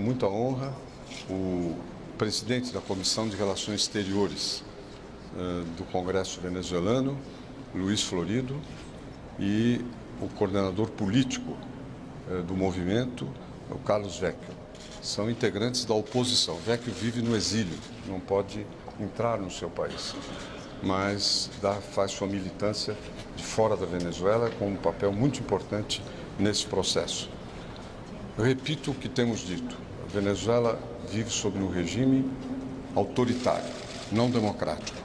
Com muita honra, o presidente da Comissão de Relações Exteriores do Congresso venezuelano, Luiz Florido, e o coordenador político do movimento, o Carlos Vecchio. São integrantes da oposição. Vecchio vive no exílio, não pode entrar no seu país, mas faz sua militância de fora da Venezuela com um papel muito importante nesse processo. Eu repito o que temos dito. A Venezuela vive sob um regime autoritário, não democrático.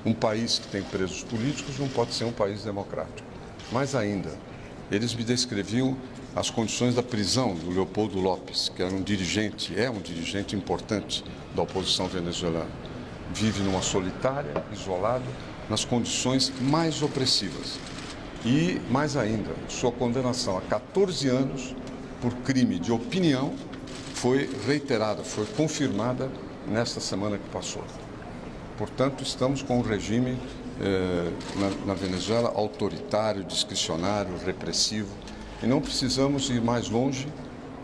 Um país que tem presos políticos não pode ser um país democrático. Mais ainda, eles me descreviam as condições da prisão do Leopoldo López, que era um dirigente importante da oposição venezuelana. Vive numa solitária, isolado, nas condições mais opressivas. E, mais ainda, sua condenação a 14 anos por crime de opinião foi reiterada, foi confirmada nesta semana que passou. Portanto, estamos com um regime na Venezuela autoritário, discricionário, repressivo, e não precisamos ir mais longe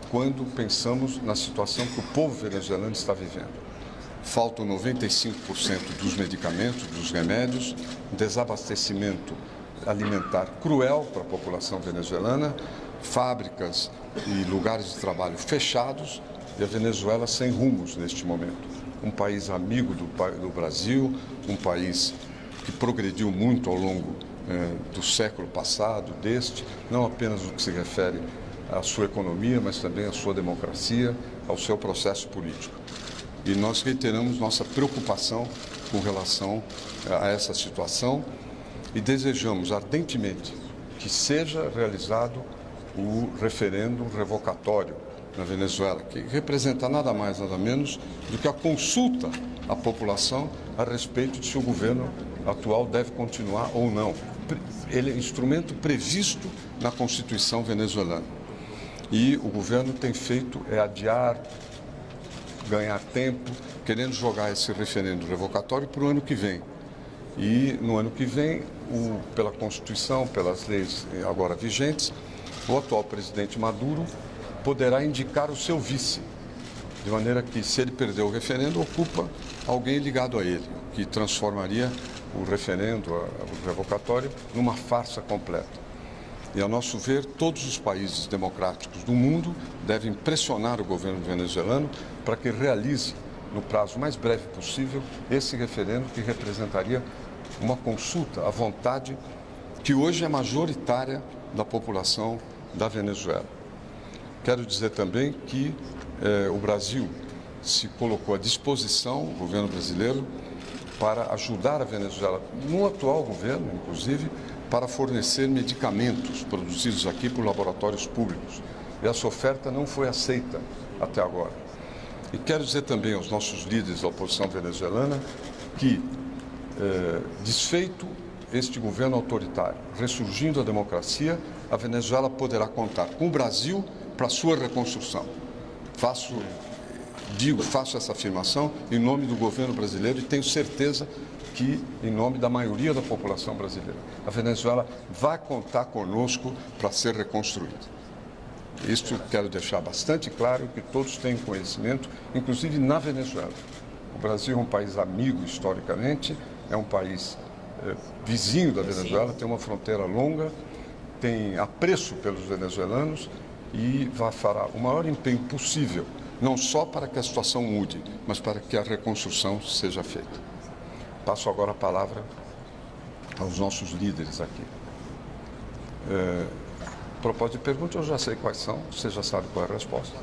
quando pensamos na situação que o povo venezuelano está vivendo. Faltam 95% dos medicamentos, dos remédios, desabastecimento alimentar cruel para a população venezuelana, fábricas e lugares de trabalho fechados e a Venezuela sem rumos neste momento. Um país amigo do Brasil, um país que progrediu muito ao longo do século passado, não apenas no que se refere à sua economia, mas também à sua democracia, ao seu processo político. E nós reiteramos nossa preocupação com relação a essa situação e desejamos ardentemente que seja realizado o referendo revocatório na Venezuela, que representa nada mais, nada menos do que a consulta à população a respeito de se o governo atual deve continuar ou não. Ele é instrumento previsto na Constituição venezuelana. E o governo tem feito adiar, ganhar tempo, querendo jogar esse referendo revocatório para o ano que vem. E no ano que vem, pela Constituição, pelas leis agora vigentes, o atual presidente Maduro poderá indicar o seu vice, de maneira que, se ele perder o referendo, ocupa alguém ligado a ele, que transformaria o referendo, o revocatório, numa farsa completa. E, a nosso ver, todos os países democráticos do mundo devem pressionar o governo venezuelano para que realize, no prazo mais breve possível, esse referendo que representaria uma consulta à vontade que hoje é majoritária da população da Venezuela. Quero dizer também que o Brasil se colocou à disposição, o governo brasileiro, para ajudar a Venezuela, no atual governo, inclusive, para fornecer medicamentos produzidos aqui por laboratórios públicos. E essa oferta não foi aceita até agora. E quero dizer também aos nossos líderes da oposição venezuelana que, desfeito este governo autoritário, ressurgindo a democracia, a Venezuela poderá contar com o Brasil para a sua reconstrução. Faço essa afirmação em nome do governo brasileiro e tenho certeza que, em nome da maioria da população brasileira, a Venezuela vai contar conosco para ser reconstruída. Isso quero deixar bastante claro, que todos têm conhecimento, inclusive na Venezuela. O Brasil é um país amigo historicamente, é um país vizinho da Venezuela, tem uma fronteira longa, tem apreço pelos venezuelanos e fará o maior empenho possível, não só para que a situação mude, mas para que a reconstrução seja feita. Passo agora a palavra aos nossos líderes aqui. A propósito de pergunta, eu já sei quais são, você já sabe qual é a resposta.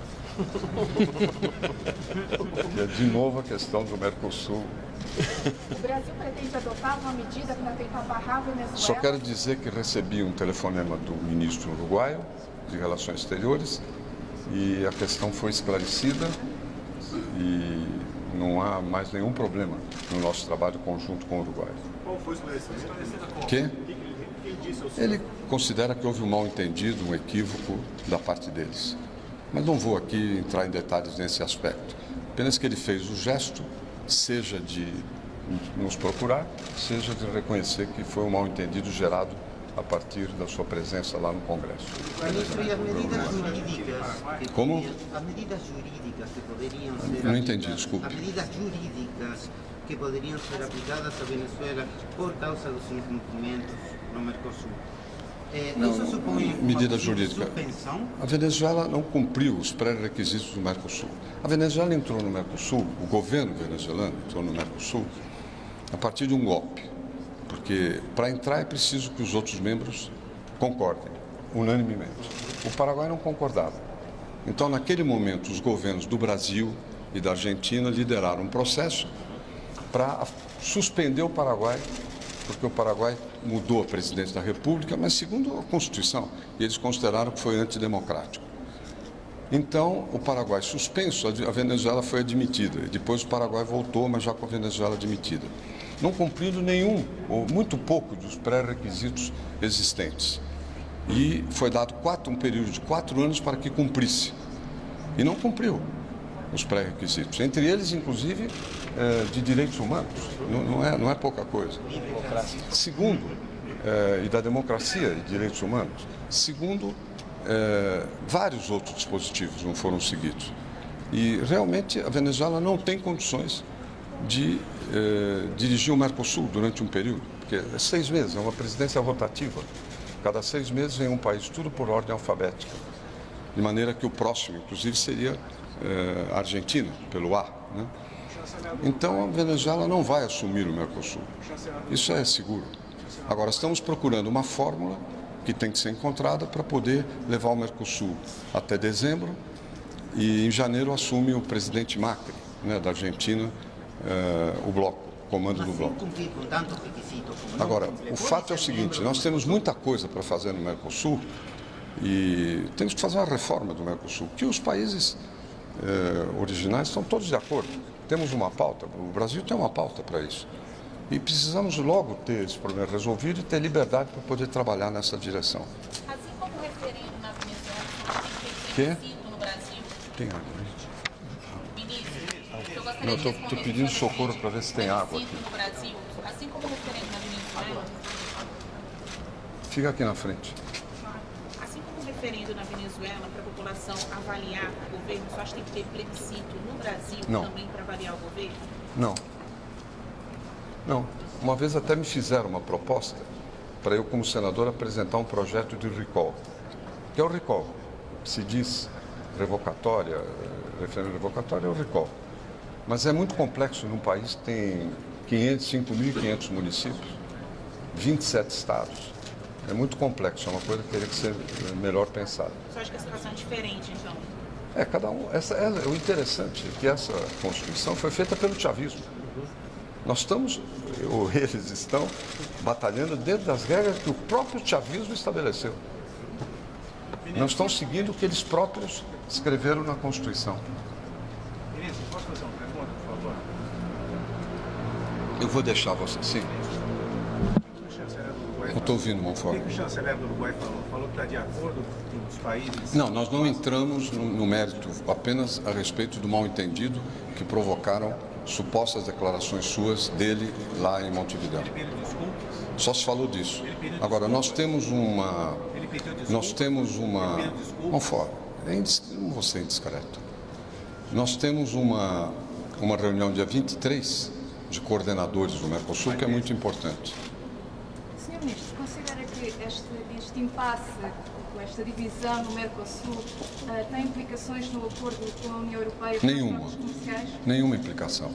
E é de novo a questão do Mercosul. O Brasil pretende adotar uma medida para tentar barrar a Venezuela? Só quero dizer que recebi um telefonema do ministro uruguaio de Relações Exteriores e a questão foi esclarecida e não há mais nenhum problema no nosso trabalho conjunto com o Uruguai. Qual foi o esclarecimento? Que? Ele considera que houve um mal-entendido, um equívoco da parte deles. Mas não vou aqui entrar em detalhes nesse aspecto. Apenas que ele fez o gesto, seja de nos procurar, seja de reconhecer que foi um mal-entendido gerado a partir da sua presença lá no Congresso. Ministro, e as medidas jurídicas que Como? As medidas jurídicas que poderiam ser Não entendi, desculpe. As medidas jurídicas que poderiam ser aplicadas à Venezuela por causa dos incumprimentos no Mercosul. Isso supõe medida jurídica. Suspensão? A Venezuela não cumpriu os pré-requisitos do Mercosul. A Venezuela entrou no Mercosul, o governo venezuelano entrou no Mercosul a partir de um golpe, porque para entrar é preciso que os outros membros concordem, unanimemente. O Paraguai não concordava. Então, naquele momento, os governos do Brasil e da Argentina lideraram um processo para suspender o Paraguai, porque o Paraguai mudou a presidência da República, mas segundo a Constituição, e eles consideraram que foi antidemocrático. Então, o Paraguai suspenso, a Venezuela foi admitida. Depois o Paraguai voltou, mas já com a Venezuela admitida. Não cumprindo nenhum, ou muito pouco, dos pré-requisitos existentes. E foi dado um período de 4 anos para que cumprisse. E não cumpriu os pré-requisitos. Entre eles, inclusive, de direitos humanos. Não é pouca coisa. Segundo, e da democracia e direitos humanos. Segundo, vários outros dispositivos não foram seguidos. E realmente a Venezuela não tem condições de dirigir o Mercosul durante um período, porque é 6 meses, é uma presidência rotativa. Cada 6 meses vem um país, tudo por ordem alfabética. De maneira que o próximo, inclusive, seria a Argentina, pelo A. Né? Então a Venezuela não vai assumir o Mercosul. Isso é seguro. Agora, estamos procurando uma fórmula que tem que ser encontrada para poder levar o Mercosul até dezembro, e em janeiro assume o presidente Macri, né, da Argentina, o bloco, o comando do bloco. Agora, o fato é o seguinte, nós temos muita coisa para fazer no Mercosul e temos que fazer uma reforma do Mercosul, que os países originais estão todos de acordo. Temos uma pauta, o Brasil tem uma pauta para isso. E precisamos logo ter esse problema resolvido e ter liberdade para poder trabalhar nessa direção. Assim como o referendo na Venezuela, Que? plebiscito no Brasil. Tem água. Ministro, eu gostaria Não, de estou pedindo socorro para ver se tem água aqui. plebiscito no Brasil, assim como o referendo na Venezuela, Fica aqui na frente. assim como o referendo na Venezuela para a população avaliar o governo, só acho que tem que ter plebiscito no Brasil Não. também para avaliar o governo? Não. Não. Uma vez até me fizeram uma proposta para eu, como senador, apresentar um projeto de recall. Que é o recall. Se diz revocatória, referendo revocatório é o recall. Mas é muito complexo num país que tem 5.500 municípios, 27 estados. É muito complexo, é uma coisa que teria que ser melhor pensada. Só acho que a situação é diferente, então. Cada um. O interessante é que essa Constituição foi feita pelo chavismo. Nós estamos, ou eles estão, batalhando dentro das regras que o próprio chavismo estabeleceu. Não estão seguindo o que eles próprios escreveram na Constituição. Ministro, posso fazer uma pergunta, por favor? Eu vou deixar você, sim. Eu estou ouvindo, Monfort. O que o chanceler do Uruguai falou? Falou que está de acordo com os países... Não, nós não entramos no mérito, apenas a respeito do mal-entendido que provocaram supostas declarações suas dele lá em Montevidéu. Ele pediu desculpas? Só se falou disso. Agora, nós temos uma... Ele pediu desculpas? Nós temos uma... Ele pediu desculpas? Monfort, não vou ser indiscreto. Nós temos uma reunião dia 23 de coordenadores do Mercosul, que é muito importante. Senhor Ministro, considera que este impasse, esta divisão no Mercosul, tem implicações no acordo com a União Europeia? Nenhuma. Com os comerciais? Nenhuma implicação.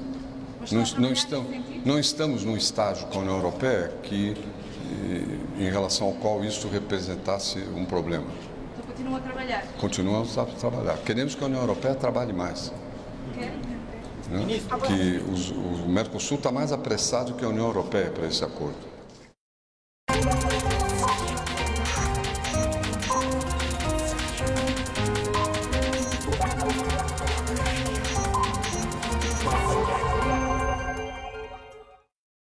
Não estamos num estágio com a União Europeia em relação ao qual isso representasse um problema. Então continuam a trabalhar? Continuamos a trabalhar. Queremos que a União Europeia trabalhe mais. Querem? Né? Que o Mercosul está mais apressado que a União Europeia para esse acordo.